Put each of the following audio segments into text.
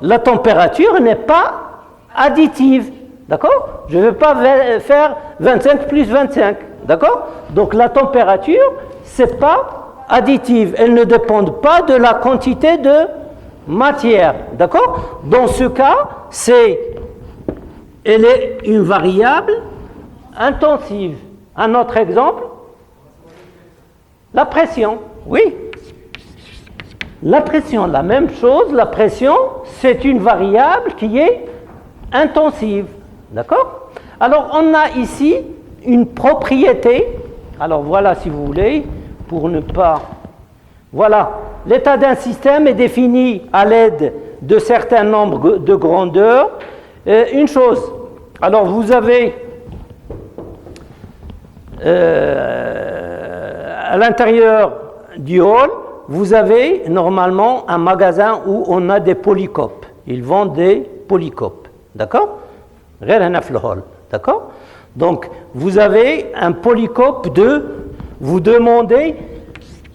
la température n'est pas additive. D'accord? Je ne vais pas faire 25 plus 25. D'accord? Donc la température, ce n'est pas additive. Elle ne dépend pas de la quantité de matière. D'accord? Dans ce cas, elle est une variable intensive. Un autre exemple, la pression. Oui. La pression, la même chose. La pression, c'est une variable qui est intensive. D'accord? Alors, on a ici une propriété. Alors, voilà, si vous voulez, pour ne pas... Voilà, l'état d'un système est défini à l'aide de certains nombres de grandeurs. Une chose, alors vous avez à l'intérieur du hall, vous avez normalement un magasin où on a des polycopes. Ils vendent des polycopes. D'accord? D'accord? Donc, vous avez un polycope vous demandez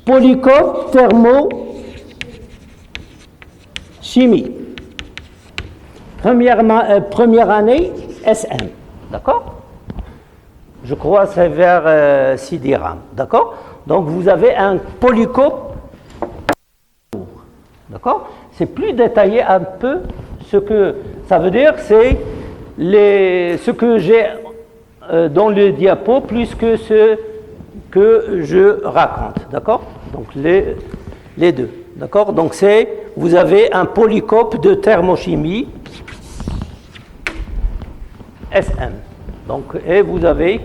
polycope thermochimie. Première année, SM. D'accord? Je crois que c'est vers Sidiram. D'accord? Donc, vous avez un polycope. D'accord? C'est plus détaillé un peu. Ce que ça veut dire, c'est ce que j'ai dans le diapo plus que ce que je raconte. D'accord? Donc, les deux. D'accord? Donc, vous avez un polycope de thermochimie SM. Donc, et vous avez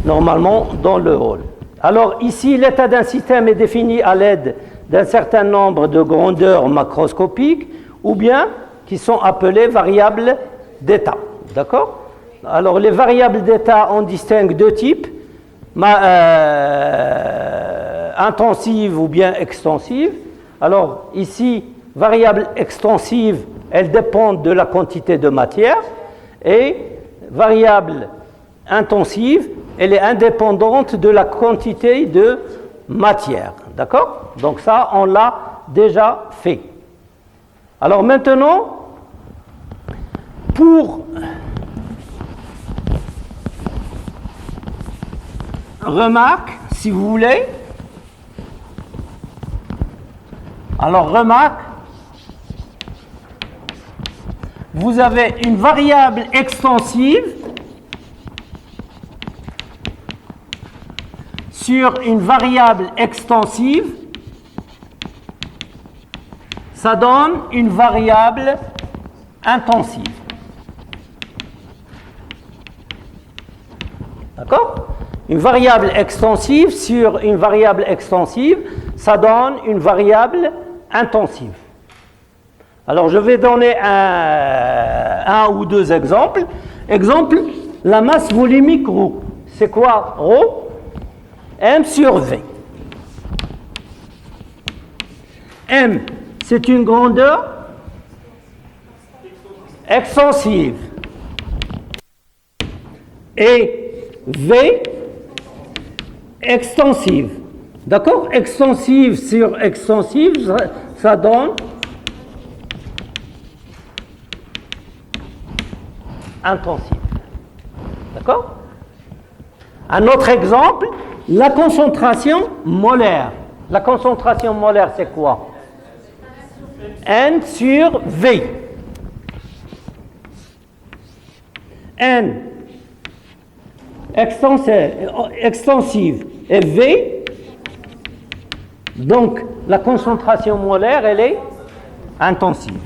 normalement dans le hall. Alors, ici, l'état d'un système est défini à l'aide d'un certain nombre de grandeurs macroscopiques ou bien qui sont appelées variables d'état. D'accord? Alors, les variables d'état, on distingue deux types, intensives ou bien extensives. Alors, ici, variable extensive, elles dépendent de la quantité de matière et variable intensive, elle est indépendante de la quantité de matière. D'accord? Donc ça, on l'a déjà fait. Alors maintenant, pour remarque, si vous voulez, alors remarque, vous avez une variable extensive sur une variable extensive, ça donne une variable intensive. D'accord? Une variable extensive sur une variable extensive, ça donne une variable intensive. Alors, je vais donner un ou deux exemples. Exemple, la masse volumique ρ. C'est quoi ρ? M sur V. M, c'est une grandeur extensive. Et V, extensive. D'accord? Extensive sur extensive, ça donne intensive. D'accord? Un autre exemple, la concentration molaire. La concentration molaire, c'est quoi? N sur V. N extensive et V. Donc, la concentration molaire, elle est intensive.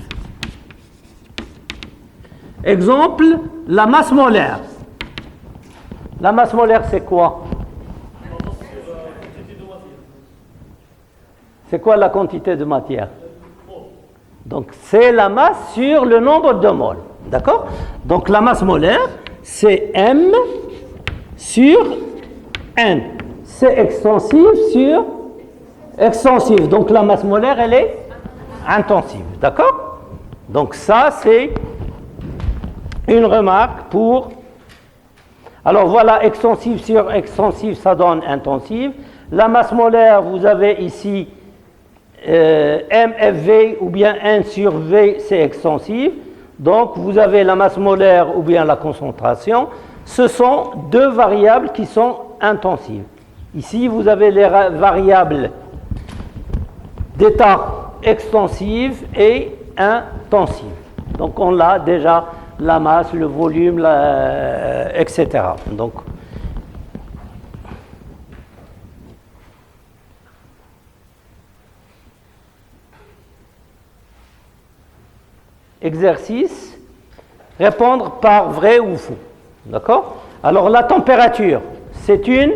Exemple, la masse molaire. La masse molaire, c'est quoi? C'est quoi la quantité de matière? Donc, c'est la masse sur le nombre de moles. D'accord? Donc, la masse molaire, c'est M sur N. C'est extensive sur extensive. Donc, la masse molaire, elle est intensive. D'accord? Donc, ça, c'est une remarque pour... Alors, voilà, extensive sur extensive, ça donne intensive. La masse molaire, vous avez ici MFV ou bien N sur V, c'est extensif. Donc, vous avez la masse molaire ou bien la concentration. Ce sont deux variables qui sont intensives. Ici, vous avez les variables d'état extensive et intensive. Donc, on a déjà la masse, le volume, etc. Donc, exercice, répondre par vrai ou faux. D'accord? Alors, la température, c'est une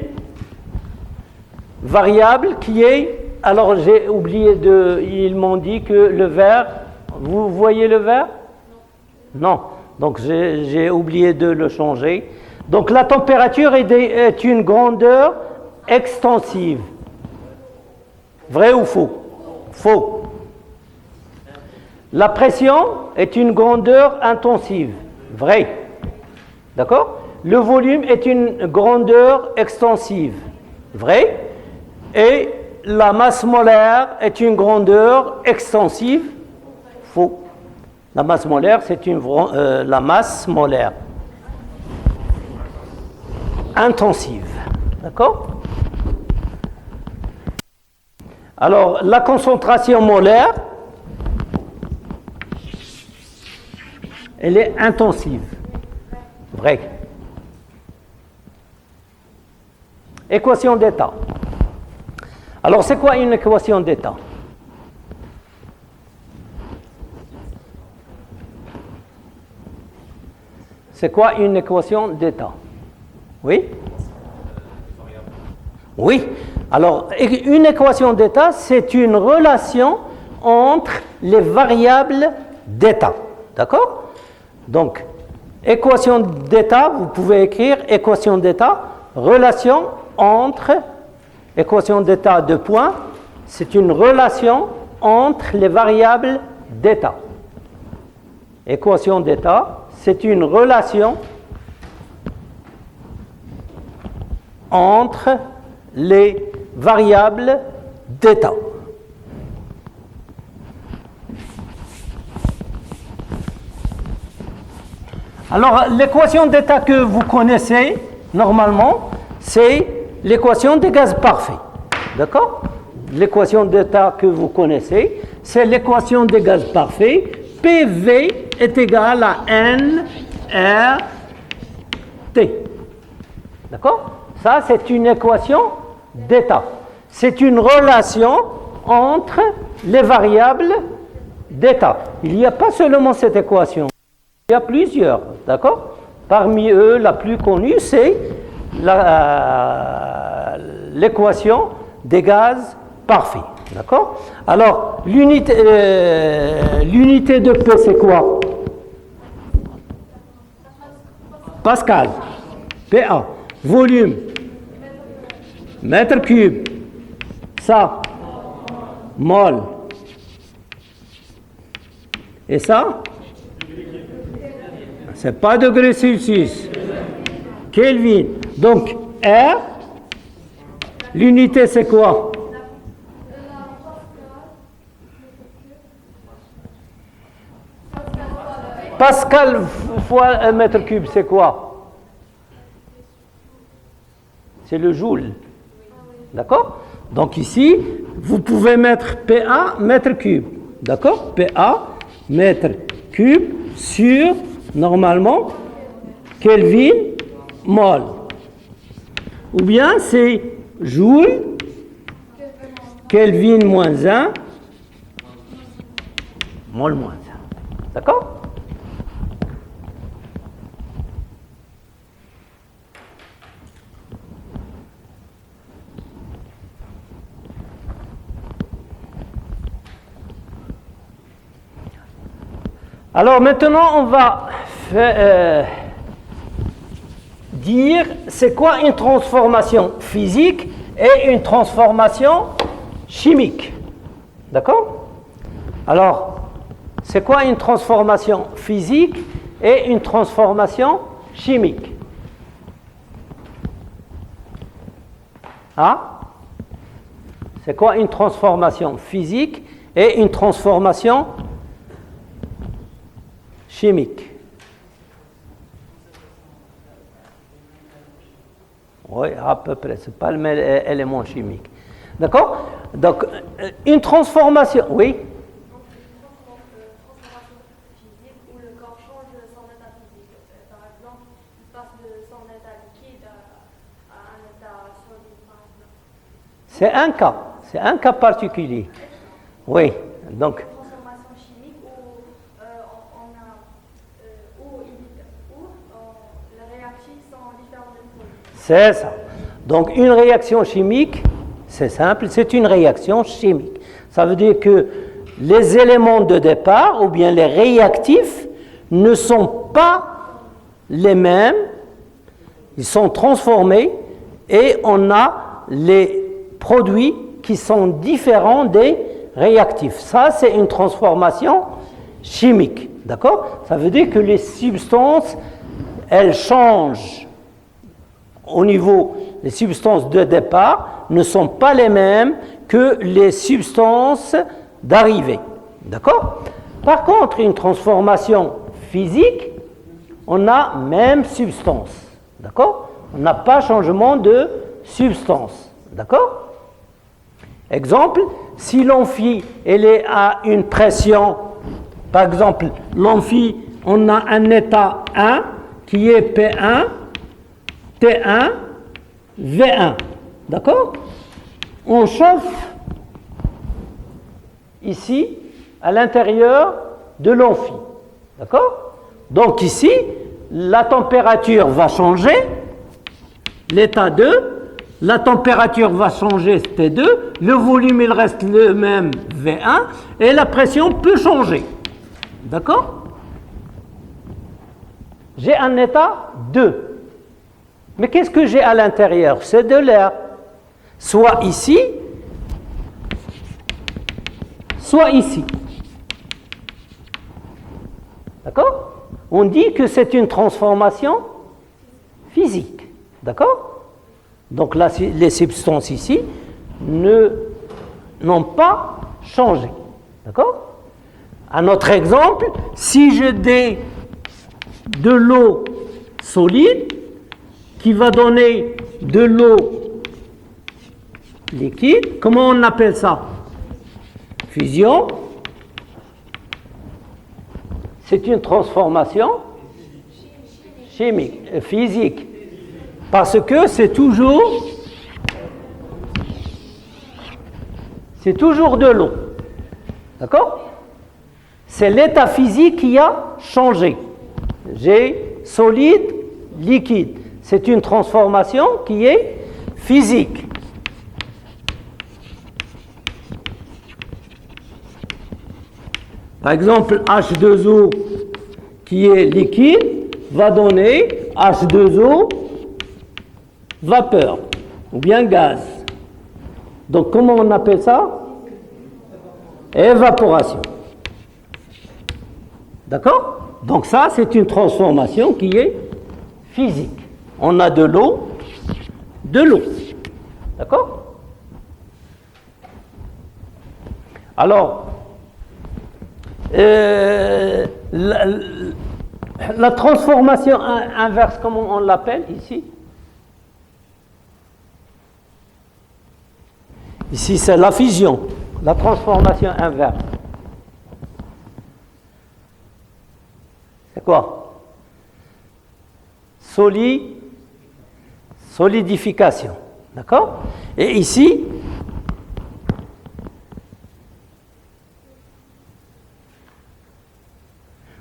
variable qui est... Alors, j'ai oublié de... Ils m'ont dit que le verre... Vous voyez le verre? Non. Donc, j'ai oublié de le changer. Donc, la température est une grandeur extensive. Vrai ou faux? Faux. La pression est une grandeur intensive. Vrai. D'accord? Le volume est une grandeur extensive. Vrai. Et la masse molaire est une grandeur extensive. Faux. La masse molaire, c'est la masse molaire intensive. D'accord? Alors, la concentration molaire, elle est intensive. Vrai. Équation d'état. Alors, c'est quoi une équation d'état? C'est quoi une équation d'état? Oui? Oui. Alors, une équation d'état, c'est une relation entre les variables d'état. D'accord? Donc, équation d'état, vous pouvez écrire équation d'état, relation entre, équation d'état de points, c'est une relation entre les variables d'état. Équation d'état, c'est une relation entre les variables d'état. Alors, l'équation d'état que vous connaissez normalement, c'est l'équation des gaz parfaits. D'accord? L'équation d'état que vous connaissez, c'est l'équation des gaz parfaits. PV est égal à N, R, T. D'accord? Ça, c'est une équation d'état. C'est une relation entre les variables d'état. Il n'y a pas seulement cette équation. Il y a plusieurs, d'accord? Parmi eux, la plus connue, c'est l'équation des gaz parfaits, d'accord? Alors, l'unité de P, c'est quoi? Pascal. PA. Volume. Mètre cube. Ça. Mol. Et ça? C'est pas degré Celsius. Kelvin. Donc, R, l'unité c'est quoi? Pascal fois un mètre cube, c'est quoi? C'est le joule. D'accord? Donc ici, vous pouvez mettre PA mètre cube. D'accord? PA mètre cube sur, normalement, Kelvin mol. Ou bien c'est joule, Kelvin moins 1, mol moins 1. D'accord? Alors maintenant, on va dire c'est quoi une transformation physique et une transformation chimique. D'accord? Alors, c'est quoi une transformation physique et une transformation chimique? Ah? C'est quoi une transformation physique et une transformation chimique? Oui, à peu près, ce n'est pas le même élément chimique. D'accord? Donc, une transformation, oui? Donc, une transformation physique où le corps change son état physique. Par exemple, il passe de son état liquide à un état solide, par exemple. C'est un cas particulier. Oui, donc. Une transformation chimique où les réactifs sont différents des produits. C'est ça. Donc une réaction chimique, c'est simple, c'est une réaction chimique. Ça veut dire que les éléments de départ, ou bien les réactifs, ne sont pas les mêmes, ils sont transformés et on a les produits qui sont différents des réactifs. Ça, c'est une transformation chimique. D'accord? Ça veut dire que les substances, elles changent au niveau, les substances de départ ne sont pas les mêmes que les substances d'arrivée. D'accord? Par contre, une transformation physique, on a même substance. D'accord? On n'a pas changement de substance. D'accord? Exemple, si l'amphi elle est à une pression, par exemple, l'amphi, on a un état 1 qui est P1, T1, V1. D'accord? On chauffe ici, à l'intérieur de l'amphi. D'accord? Donc ici, la température va changer, l'état 2, la température va changer T2, le volume il reste le même V1 et la pression peut changer. D'accord? J'ai un état 2. Mais qu'est-ce que j'ai à l'intérieur? C'est de l'air. Soit ici, soit ici. D'accord? On dit que c'est une transformation physique. D'accord? Donc là, les substances ici n'ont pas changé. D'accord? Un autre exemple, si je dis de l'eau solide qui va donner de l'eau liquide, comment on appelle ça? Fusion. C'est une transformation chimique, physique. Parce que c'est toujours de l'eau. D'accord? C'est l'état physique qui a changé. J'ai solide, liquide. C'est une transformation qui est physique. Par exemple, H2O qui est liquide va donner H2O vapeur ou bien gaz. Donc comment on appelle ça? Évaporation. D'accord? Donc ça, c'est une transformation qui est physique. On a de l'eau. D'accord? Alors, la transformation inverse, comment on l'appelle ici? Ici, c'est la fusion, la transformation inverse. C'est quoi? Solidification. D'accord? Et ici,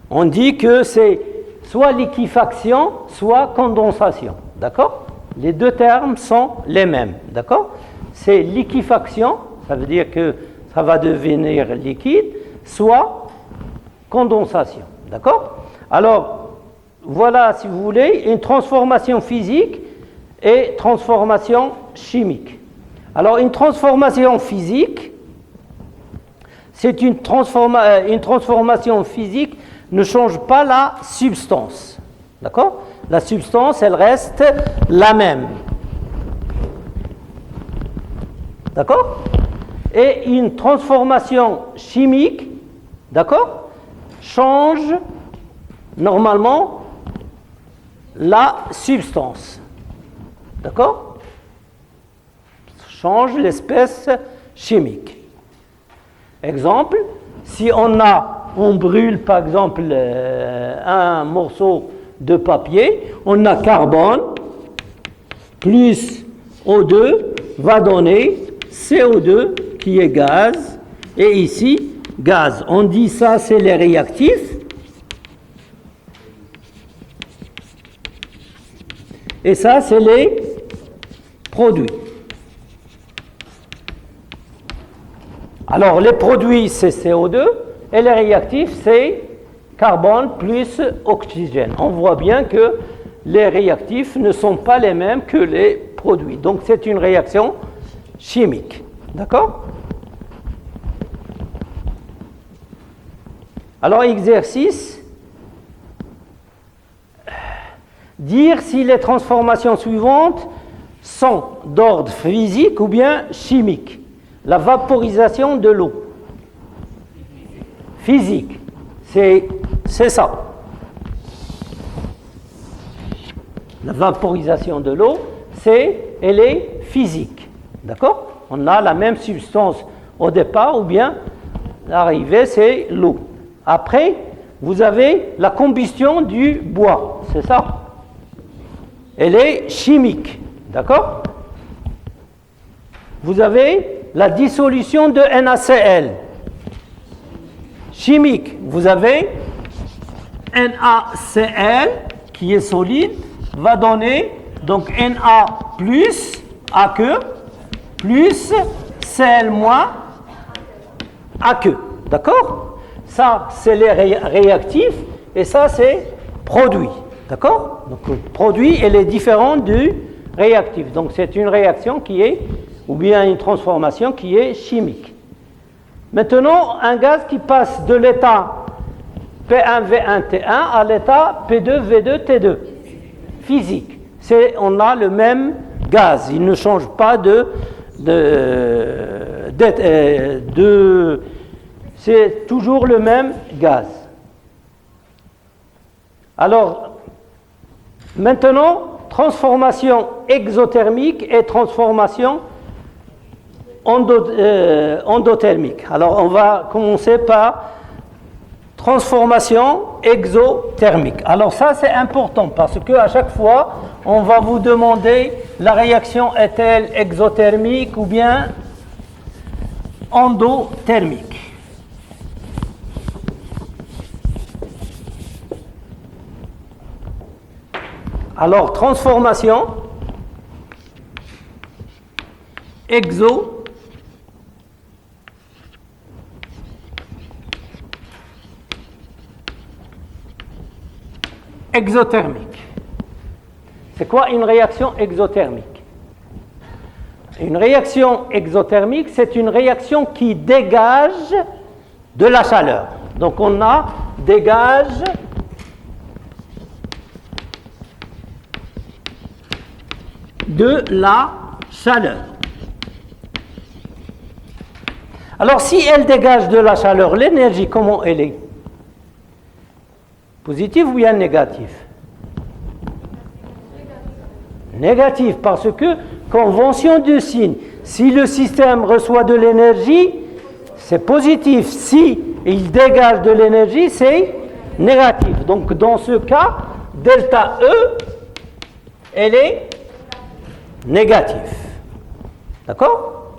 on dit que c'est soit liquéfaction, soit condensation. D'accord? Les deux termes sont les mêmes. D'accord? C'est liquéfaction, ça veut dire que ça va devenir liquide, soit condensation. D'accord? Alors, voilà, si vous voulez, une transformation physique et transformation chimique. Alors, une transformation physique, c'est une transformation physique ne change pas la substance. D'accord? La substance, elle reste la même. D'accord? Et une transformation chimique, d'accord, change normalement la substance. D'accord? Change l'espèce chimique. Exemple, si on brûle par exemple un morceau de papier, on a carbone plus O2 va donner CO2 qui est gaz, et ici gaz. On dit ça c'est les réactifs, et ça c'est les produits. Alors les produits c'est CO2 et les réactifs c'est carbone plus oxygène. On voit bien que les réactifs ne sont pas les mêmes que les produits. Donc c'est une réaction chimique. D'accord? Alors exercice, dire si les transformations suivantes sont d'ordre physique ou bien chimique. La vaporisation de l'eau. Physique, c'est ça. La vaporisation de l'eau, elle est physique. D'accord? On a la même substance au départ ou bien l'arrivée, c'est l'eau. Après, vous avez la combustion du bois, c'est ça? Elle est chimique. D'accord? Vous avez la dissolution de NaCl. Chimique, vous avez NaCl qui est solide, va donner donc Na plus AQ plus Cl moins AQ. D'accord? Ça, c'est les réactifs et ça, c'est produit. D'accord? Donc, le produit, elle est différente du réactif. Donc, c'est une réaction qui est, ou bien une transformation qui est chimique. Maintenant, un gaz qui passe de l'état P1V1T1 à l'état P2V2T2. Physique. On a le même gaz. Il ne change pas c'est toujours le même gaz. Alors, maintenant, transformation exothermique et transformation endothermique. Alors, on va commencer par transformation exothermique. Alors ça, c'est important parce qu'à chaque fois, on va vous demander la réaction est-elle exothermique ou bien endothermique. Alors, transformation exothermique. C'est quoi une réaction exothermique? Une réaction exothermique, c'est une réaction qui dégage de la chaleur. Donc on a dégage de la chaleur. Alors si elle dégage de la chaleur, l'énergie, comment elle est? Positive ou bien négative? Négative, parce que convention de signe, si le système reçoit de l'énergie, c'est positif. Si il dégage de l'énergie, c'est négatif. Donc dans ce cas, delta E, elle est négative. D'accord?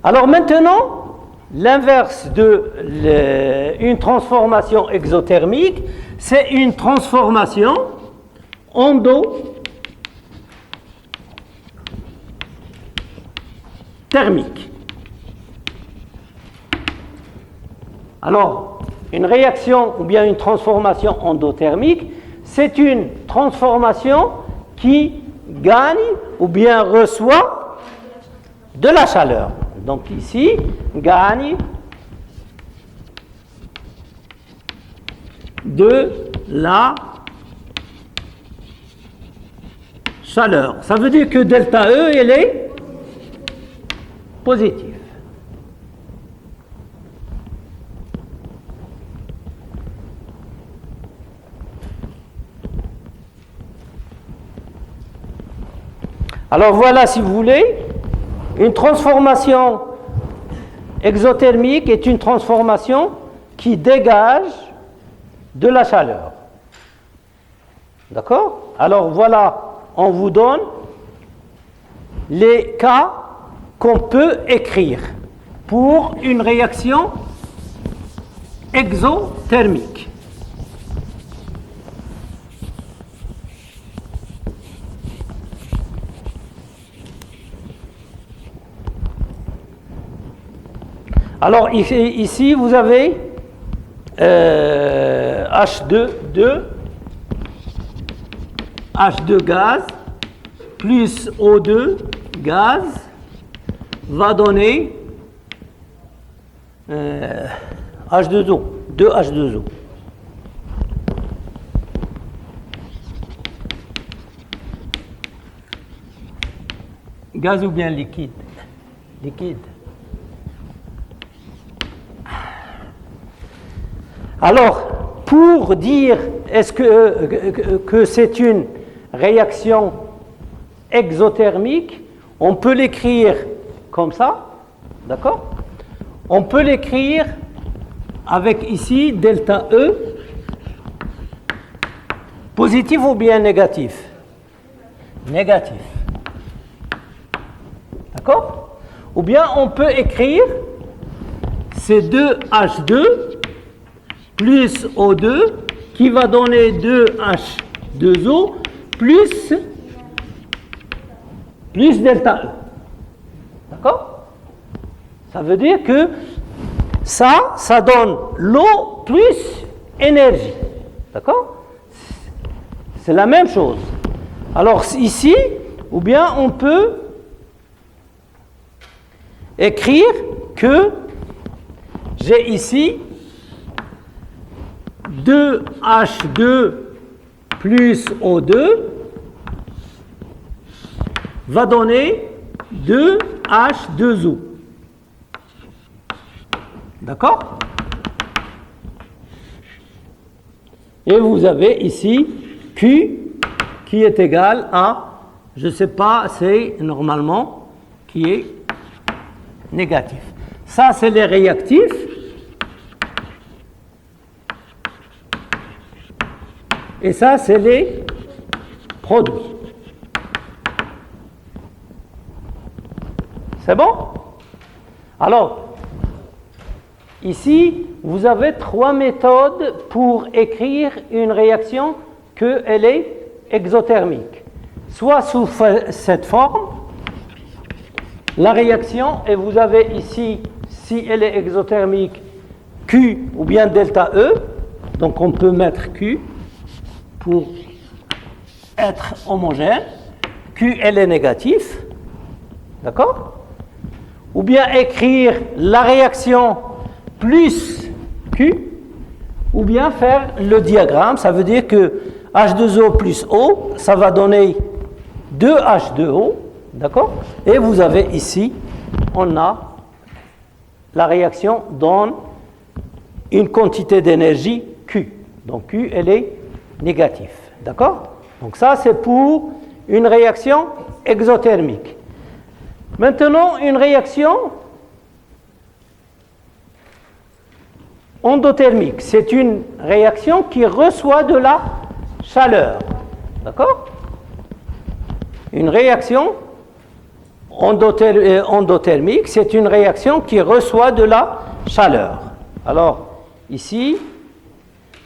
Alors maintenant, l'inverse d'une transformation exothermique, c'est une transformation endothermique. Alors, une réaction ou bien une transformation endothermique, c'est une transformation qui gagne ou bien reçoit de la chaleur. Donc ici, gagne de la chaleur. Ça veut dire que delta E, elle est positive. Alors voilà, si vous voulez, une transformation exothermique est une transformation qui dégage de la chaleur. D'accord? Alors voilà, on vous donne les cas qu'on peut écrire pour une réaction exothermique. Alors ici vous avez H2 gaz plus O2 gaz va donner H2O, 2H2O. Gaz ou bien liquide? Liquide. Alors, pour dire est-ce que c'est une réaction exothermique, on peut l'écrire comme ça, d'accord? On peut l'écrire avec ici delta E, positif ou bien négatif? Négatif. D'accord? Ou bien on peut écrire C2H2 plus O2 qui va donner 2H2O plus delta E. D'accord? Ça veut dire que ça donne l'eau plus énergie. D'accord? C'est la même chose. Alors ici, ou bien on peut écrire que j'ai ici 2H2 plus O2 va donner 2H2O. D'accord? Et vous avez ici Q qui est égal à, je ne sais pas, c'est normalement qui est négatif. Ça, c'est les réactifs. Et ça, c'est les produits. C'est bon? Alors, ici, vous avez trois méthodes pour écrire une réaction qu'elle est exothermique. Soit sous cette forme, la réaction, et vous avez ici, si elle est exothermique, Q ou bien delta E, donc on peut mettre Q pour être homogène, Q elle est négatif, d'accord? Ou bien écrire la réaction plus Q, ou bien faire le diagramme, ça veut dire que H2O plus O, ça va donner 2H2O, d'accord? Et vous avez ici, on a la réaction donne une quantité d'énergie Q. Donc Q, elle est négative, d'accord? Donc ça, c'est pour une réaction exothermique. Maintenant, une réaction endothermique. C'est une réaction qui reçoit de la chaleur, d'accord? Une réaction endothermique, c'est une réaction qui reçoit de la chaleur. Alors, ici,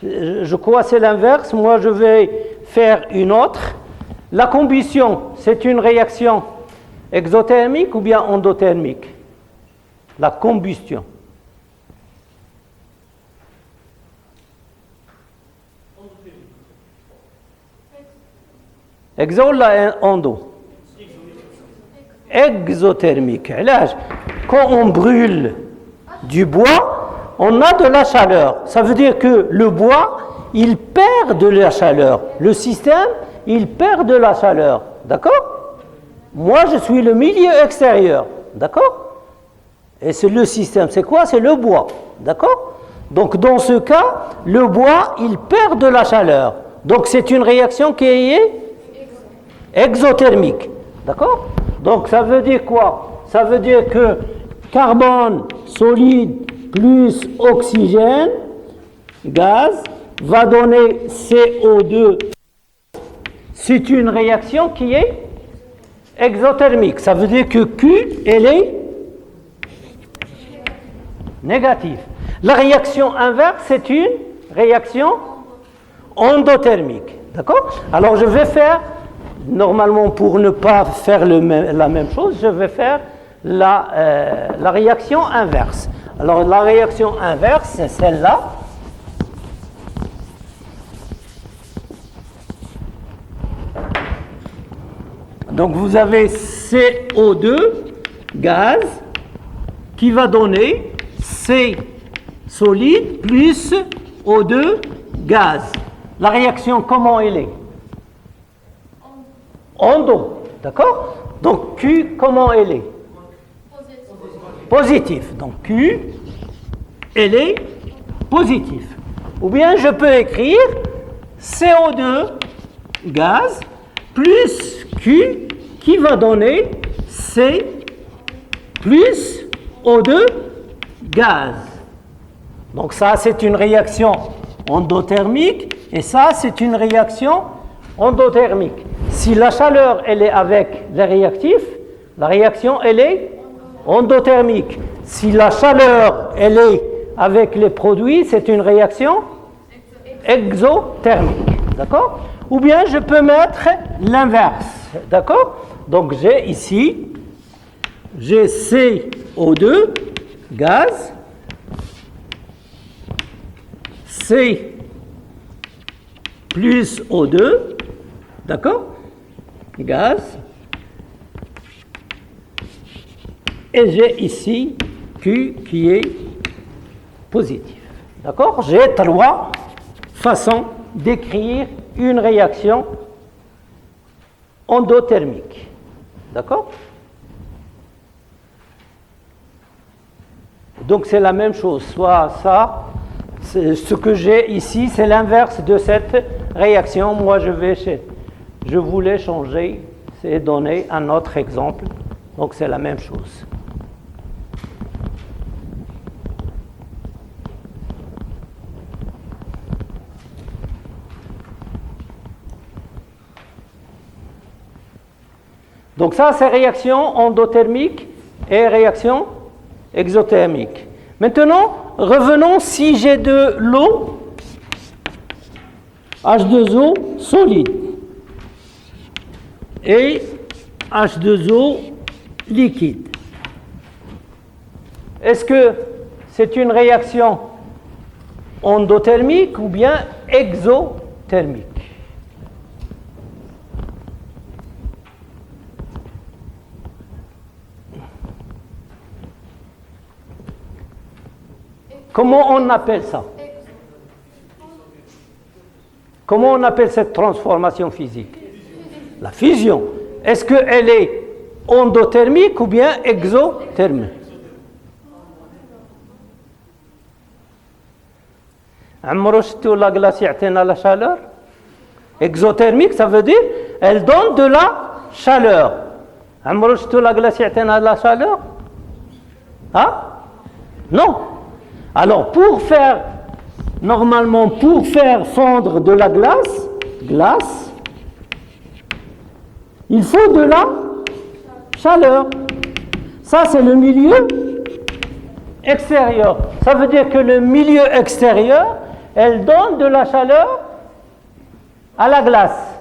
je crois que c'est l'inverse. Moi, je vais faire une autre. La combustion, c'est une réaction exothermique ou bien endothermique? La combustion. Exo ou endo? Exothermique. Quand on brûle du bois, on a de la chaleur. Ça veut dire que le bois, il perd de la chaleur. Le système, il perd de la chaleur. D'accord? Moi, je suis le milieu extérieur. D'accord? Et c'est le système. C'est quoi? C'est le bois. D'accord? Donc, dans ce cas, le bois, il perd de la chaleur. Donc, c'est une réaction qui est exothermique. D'accord? Donc ça veut dire quoi? Ça veut dire que carbone solide plus oxygène, gaz, va donner CO2. C'est une réaction qui est exothermique. Ça veut dire que Q, elle est négative. La réaction inverse, c'est une réaction endothermique. D'accord? Alors je vais faire, normalement pour ne pas faire la même chose, je vais faire la réaction inverse. Alors la réaction inverse, c'est celle-là. Donc vous avez CO2, gaz, qui va donner C solide plus O2, gaz. La réaction, comment elle est? Endo, d'accord? Donc Q, comment elle est? Positif. Donc Q, elle est positive. Ou bien je peux écrire CO2, gaz, plus Q, qui va donner C plus O2, gaz. Donc ça, c'est une réaction endothermique et ça, c'est une réaction endothermique. Si la chaleur, elle est avec les réactifs, la réaction, elle est endothermique. Si la chaleur, elle est avec les produits, c'est une réaction exothermique. D'accord? Ou bien je peux mettre l'inverse. D'accord? Donc j'ai ici, j'ai CO2, gaz, C plus O2, d'accord? Gaz. Et j'ai ici Q qui est positif. D'accord? J'ai trois façons d'écrire une réaction endothermique. D'accord? Donc c'est la même chose. Soit ça, ce que j'ai ici, c'est l'inverse de cette réaction. Moi, je voulais changer, c'est donner un autre exemple. Donc c'est la même chose. Donc ça, c'est réaction endothermique et réaction exothermique. Maintenant, revenons si j'ai de l'eau, H2O solide, et H2O liquide. Est-ce que c'est une réaction endothermique ou bien exothermique? Comment on appelle ça? Comment on appelle cette transformation physique? La fusion. Est-ce qu'elle est endothermique ou bien exothermique? عمرو شفتوا la glace يعطينا la chaleur? Exothermique, ça veut dire elle donne de la chaleur. عمرو شفتوا la glace يعطينا la chaleur? Hein? Non. Alors, normalement, pour faire fondre de la glace, il faut de la chaleur. Ça, c'est le milieu extérieur. Ça veut dire que le milieu extérieur, elle donne de la chaleur à la glace.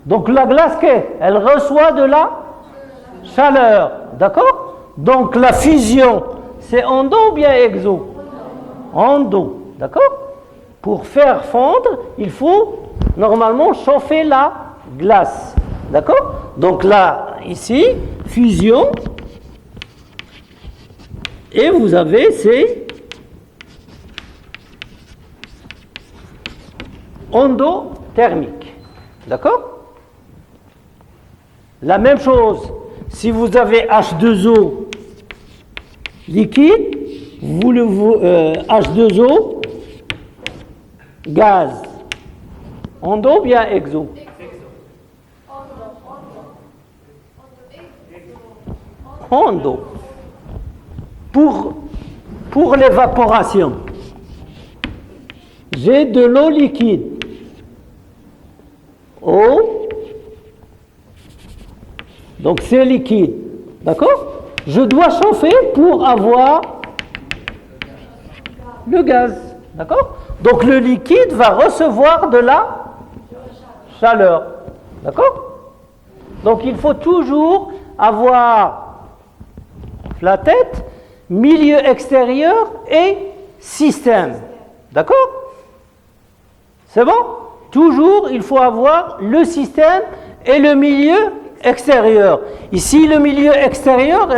Donc, la glace, elle reçoit de la chaleur. D'accord? Donc, la fusion, c'est endo ou bien exo? Endo, d'accord? Pour faire fondre, il faut normalement chauffer la glace, d'accord? Donc là, ici, fusion, et vous avez ces endothermiques, d'accord? La même chose, si vous avez H2O liquide, H2O, gaz, endo ou bien exo? en d'eau. Pour l'évaporation, j'ai de l'eau liquide. Eau. Donc c'est liquide. D'accord? Je dois chauffer pour avoir le gaz. D'accord? Donc le liquide va recevoir de la chaleur. D'accord? Donc il faut toujours avoir la tête, milieu extérieur et système. D'accord? C'est bon? Toujours, il faut avoir le système et le milieu extérieur. Ici, le milieu extérieur,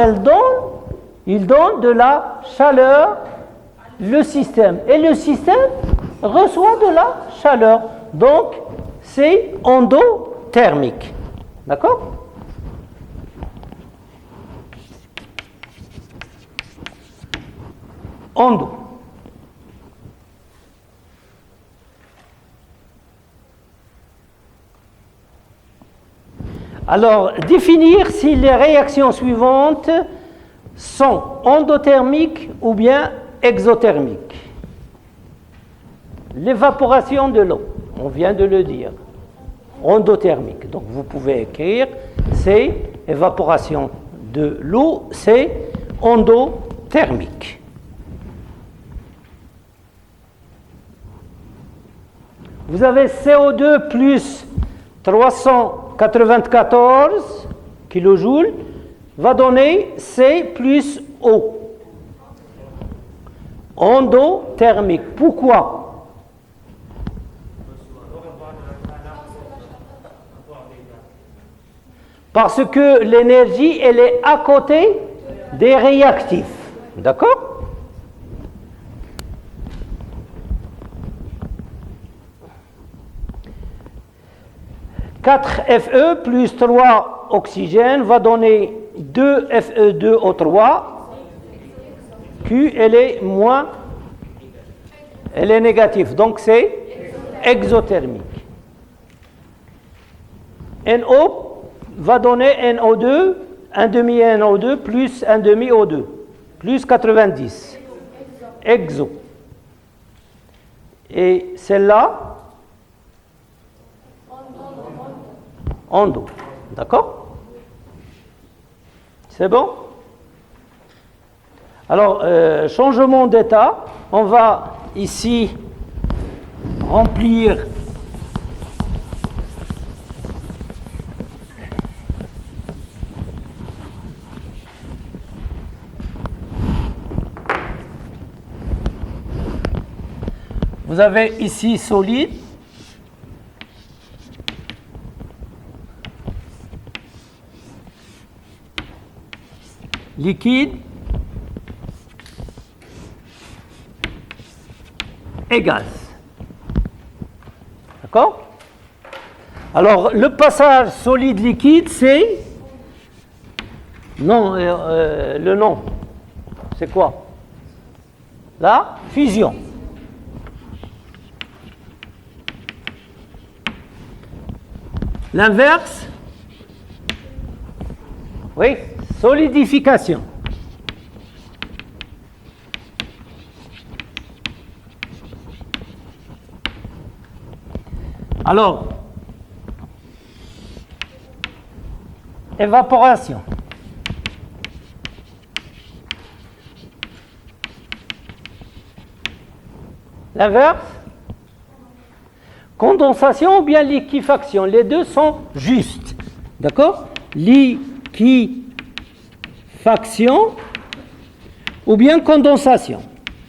il donne de la chaleur, le système. Et le système reçoit de la chaleur. Donc, c'est endothermique. D'accord? Endo. Alors, définir si les réactions suivantes sont endothermiques ou bien exothermiques. L'évaporation de l'eau, on vient de le dire, endothermique. Donc, vous pouvez écrire, c'est évaporation de l'eau, c'est endothermique. Vous avez CO2 plus 394 kJ va donner C plus O. Endothermique. Pourquoi? Parce que l'énergie, elle est à côté des réactifs. D'accord? « 4 Fe plus 3 oxygène va donner 2 Fe2O3. Q, elle est négative. Donc, c'est exothermique. NO va donner NO2, 1 demi NO2 plus 1 demi O2, plus 90. Exo. Et celle-là, endo. D'accord? C'est bon? Alors, changement d'état. On va ici remplir vous avez ici solide. Liquide et gaz. D'accord? Alors, le passage solide-liquide, c'est... Non, le nom, c'est quoi? La fusion. L'inverse, oui, solidification. Alors, évaporation. L'inverse, condensation ou bien liquéfaction. Les deux sont justes. D'accord? Liquéfaction ou bien condensation.